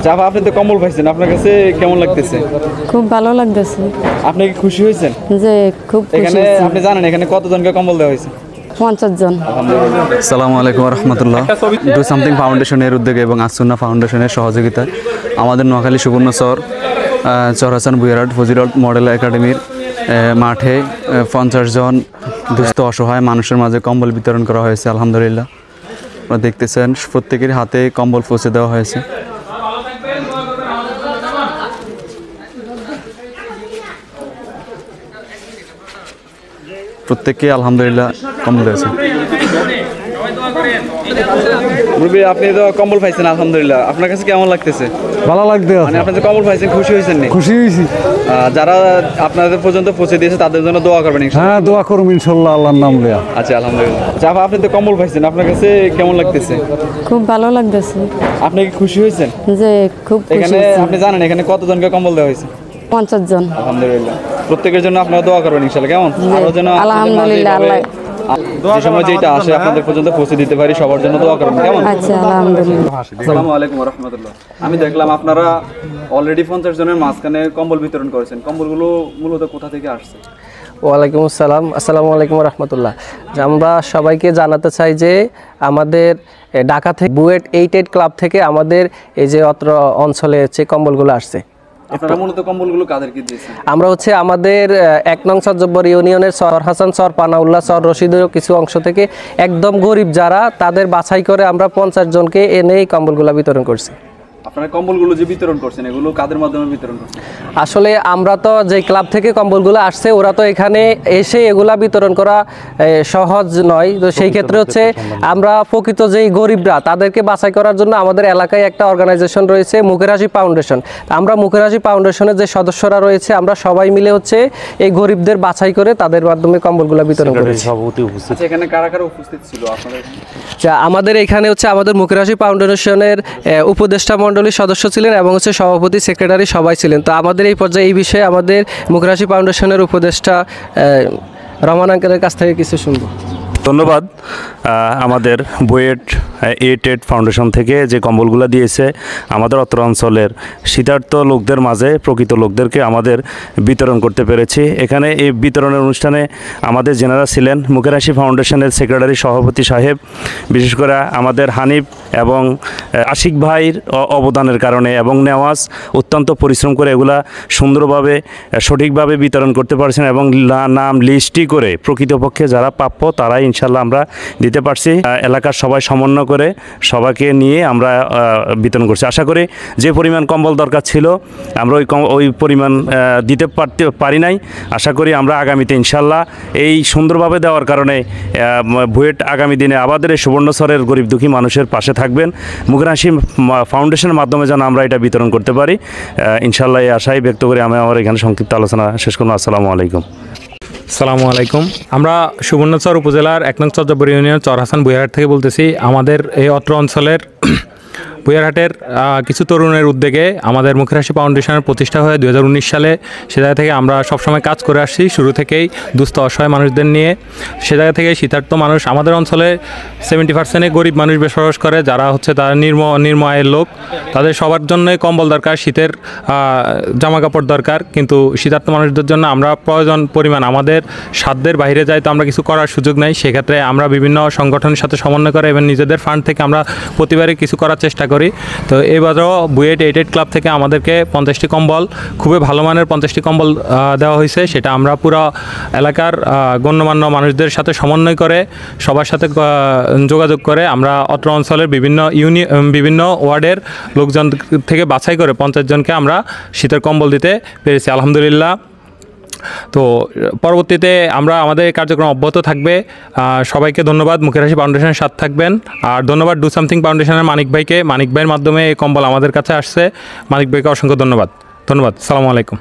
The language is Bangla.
আচ্ছা আপনি তো কম্বল পাইছেন, আপনার কাছে কেমন লাগতেছে? খুব ভালো লাগতেছে। আপনি কি খুশি হয়েছেন? যে খুব খুশি এখানে হয়েছি। আপনি জানেন এখানে কতজনকে কম্বল দেওয়া হয়েছে? 50 জন। আসসালামু আলাইকুম রহমতুল্লাহ। ডু সামথিং ফাউন্ডেশনের উদ্যোগে এবং আসুন্না ফাউন্ডেশনের সহযোগিতায় আমাদের নোয়াখালী সুবর্ণচর চরহাসান বুয়েরহাট ফজিলত মডেল একাডেমির মাঠে 50 জন দুস্থ অসহায় মানুষের মাঝে কম্বল বিতরণ করা হয়েছে। আলহামদুলিল্লাহ আপনারা দেখতেছেন প্রত্যেকের হাতে কম্বল পৌঁছে দেওয়া হয়েছে। প্রত্যেককে আলহামদুলিল্লাহ কম্বল দিয়েছে। আপনি তো কম্বল পাইছেন আলহামদুলিল্লাহ, আপনার কাছে কেমন লাগতেছে? ভালো লাগবে। মানে আপনি যে কম্বল পাইছেন খুশি হয়েছেন? খুশি হয়েছি। যারা আপনাদের পর্যন্ত পৌঁছে দিয়েছে তাদের জন্য দোয়া করবেন ইনশাআল্লাহ। হ্যাঁ দোয়া করুন ইনশাআল্লাহ আল্লাহর নাম লিয়া। আচ্ছা আলহামদুলিল্লাহ। আচ্ছা আপনি তো কম্বল পাইছেন, আপনার কাছে কেমন লাগতেছে? খুব ভালো লাগতেছে। আপনি কি খুশি হয়েছেন? যে খুব খুশি এখানে হয়েছি। আপনি জানেন এখানে কতজনকে কম্বল দেওয়া হয়েছে? 50 জন। আলহামদুলিল্লাহ। প্রত্যেকের জন্য আপনারা দোয়া করবেন ইনশাআল্লাহ। কেমন আরো যেন আলহামদুলিল্লাহ আল্লাহ যে সময় যেটা আসে আপনাদের পর্যন্ত পৌঁছে দিতে পারি, সবার জন্য দোয়া করবেন। কেমন? আচ্ছা আলহামদুলিল্লাহ। আসসালামু আলাইকুম ওয়া রাহমাতুল্লাহ। আমি দেখলাম আপনারা অলরেডি 50 জনের মাঝখানে কম্বল বিতরণ করেছেন। কম্বলগুলো মূলত কোথা থেকে আসছে? ওয়ালাইকুম আসসালাম, আসসালামু আলাইকুম রহমতুল্লাহ। আমরা সবাইকে জানাতে চাই যে আমাদের ঢাকা থেকে বুয়েট 88 ক্লাব থেকে আমাদের এই যে অত্র অঞ্চলে হচ্ছে কম্বলগুলো আসছে। আপনারা মূলত কম্বলগুলো কাদেরকে দিয়েছেন? আমরা হচ্ছে আমাদের 1 নং সজ্জব্বর ইউনিয়নের সর হাসান, সর পানাউল্লাহ, সর রশিদের কিছু অংশ থেকে একদম গরিব যারা তাদের বাছাই করে আমরা 50 জনকে এনে এই কম্বলগুলো বিতরণ করছি। আপনারা কম্বলগুলো যে বিতরণ করছেন এগুলো কাদের মাধ্যমে বিতরণ করছেন? আসলে আমরা তো যে ক্লাব থেকে কম্বলগুলো আসছে ওরা তো এখানে এসে এগুলা বিতরণ করা সহজ নয়, তো সেই ক্ষেত্রে হচ্ছে আমরা প্রকৃত যেই গরিবরা তাদেরকে বাছাই করার জন্য আমাদের এলাকায় একটা অর্গানাইজেশন রয়েছে মুখের হাসি ফাউন্ডেশন। আমরা মুখের হাসি ফাউন্ডেশনের যে সদস্যরা রয়েছে আমরা সবাই মিলে হচ্ছে এই গরিবদের বাছাই করে তাদের মাধ্যমে কম্বলগুলো বিতরণ করেছি। আচ্ছা এখানে কারা কারা উপস্থিত ছিল আপনাদের? আমাদের এখানে হচ্ছে আমাদের মুখের হাসি ফাউন্ডেশনের উপদেষ্টা মণ্ডলীর সদস্য ছিলেন এবং হচ্ছে সভাপতি, সেক্রেটারি সবাই ছিলেন। তো আমাদের এই পর্যায়ে এই বিষয়ে আমাদের মুখের হাসি ফাউন্ডেশনের উপদেষ্টা রহমান আঙ্কেলের কাছ থেকে কিছু শুনবো। ধন্যবাদ। আমাদের বুয়েট 88 ফাউন্ডেশন থেকে যে কম্বলগুলো দিয়েছে আমাদের অত্র অঞ্চলের শীতার্থ লোকদের মাঝে প্রকৃত লোকদেরকে আমাদের বিতরণ করতে পেরেছি। এখানে এই বিতরণের অনুষ্ঠানে আমাদের জেনারা ছিলেন মুখের হাসি ফাউন্ডেশনের সেক্রেটারি সভাপতি সাহেব, বিশেষ করে আমাদের হানিফ এবং আশিক ভাইয়ের অবদানের কারণে এবং নেওয়াজ অত্যন্ত পরিশ্রম করে এগুলা সুন্দরভাবে সঠিকভাবে বিতরণ করতে পারছেন এবং নাম লিস্টই করে প্রকৃতপক্ষে যারা প্রাপ্য তারাই ইনশাল্লাহ আমরা দিতে পারছি। এলাকার সবাই সমন্বয় করে সবাইকে নিয়ে আমরা বিতরণ করছি। আশা করি যে পরিমাণ কম্বল দরকার ছিল আমরা ওই পরিমাণ দিতে পারি নাই। আশা করি আমরা আগামীতে ইনশাল্লাহ এই সুন্দরভাবে দেওয়ার কারণে বুয়েট আগামী দিনে আমাদের এই সুবর্ণচরের গরিব দুঃখী মানুষের পাশে থাকবেন। মুখের হাসি ফাউন্ডেশনের মাধ্যমে যেন আমরা এটা বিতরণ করতে পারি ইনশাল্লাহ এই আশাই ব্যক্ত করে আমি আমার এখানে সংক্ষিপ্ত আলোচনা শেষ করব। আসসালামু আলাইকুম। আসসালামু আলাইকুম। আমরা সুবর্ণচর উপজেলার 1 নং সজ্জব্বর ইউনিয়ন চরহাসান বুয়েরহাট থেকে বলতেছি। আমাদের এই অত্র অঞ্চলের বুয়েরহাটের কিছু তরুণের উদ্যোগে আমাদের মুখের হাসি ফাউন্ডেশনের প্রতিষ্ঠা হয়ে 2019 সালে সে জায়গা থেকে আমরা সবসময় কাজ করে আসছি। শুরু থেকেই দুস্থ অসহায় মানুষদের নিয়ে সে জায়গা থেকে শীতার্থ মানুষ আমাদের অঞ্চলে 70% গরিব মানুষ বসবাস করে, যারা হচ্ছে তারা নিম্ন আয়ের লোক। তাদের সবার জন্যই কম্বল দরকার, শীতের জামা কাপড় দরকার, কিন্তু শীতার্থ মানুষদের জন্য আমরা প্রয়োজন পরিমাণ আমাদের সাধ্যের বাইরে যাই, তো আমরা কিছু করার সুযোগ নাই। সেক্ষেত্রে আমরা বিভিন্ন সংগঠনের সাথে সমন্বয় করে এবং নিজেদের ফান্ড থেকে আমরা প্রতিবারই কিছু করার চেষ্টা করি। তো এবারও বুয়েট 88 ক্লাব থেকে আমাদেরকে 50টি কম্বল, খুবই ভালো মানের 50টি কম্বল দেওয়া হয়েছে। সেটা আমরা পুরো এলাকার গণ্যমান্য মানুষদের সাথে সমন্বয় করে সবার সাথে যোগাযোগ করে আমরা অত্র অঞ্চলের বিভিন্ন ওয়ার্ডের লোকজন থেকে বাছাই করে 50 জনকে আমরা শীতের কম্বল দিতে পেরেছি আলহামদুলিল্লাহ। তো পরবর্তীতে আমরা আমাদের কার্যক্রম অব্যাহত থাকবে। সবাইকে ধন্যবাদ, মুখের হাসি ফাউন্ডেশনের সাথে থাকবেন। আর ধন্যবাদ ডু সামথিং ফাউন্ডেশনের মানিক ভাইকে। মানিক ভাইয়ের মাধ্যমে এই কম্বল আমাদের কাছে আসছে। মানিক ভাইকে অসংখ্য ধন্যবাদ। সালামু আলাইকুম।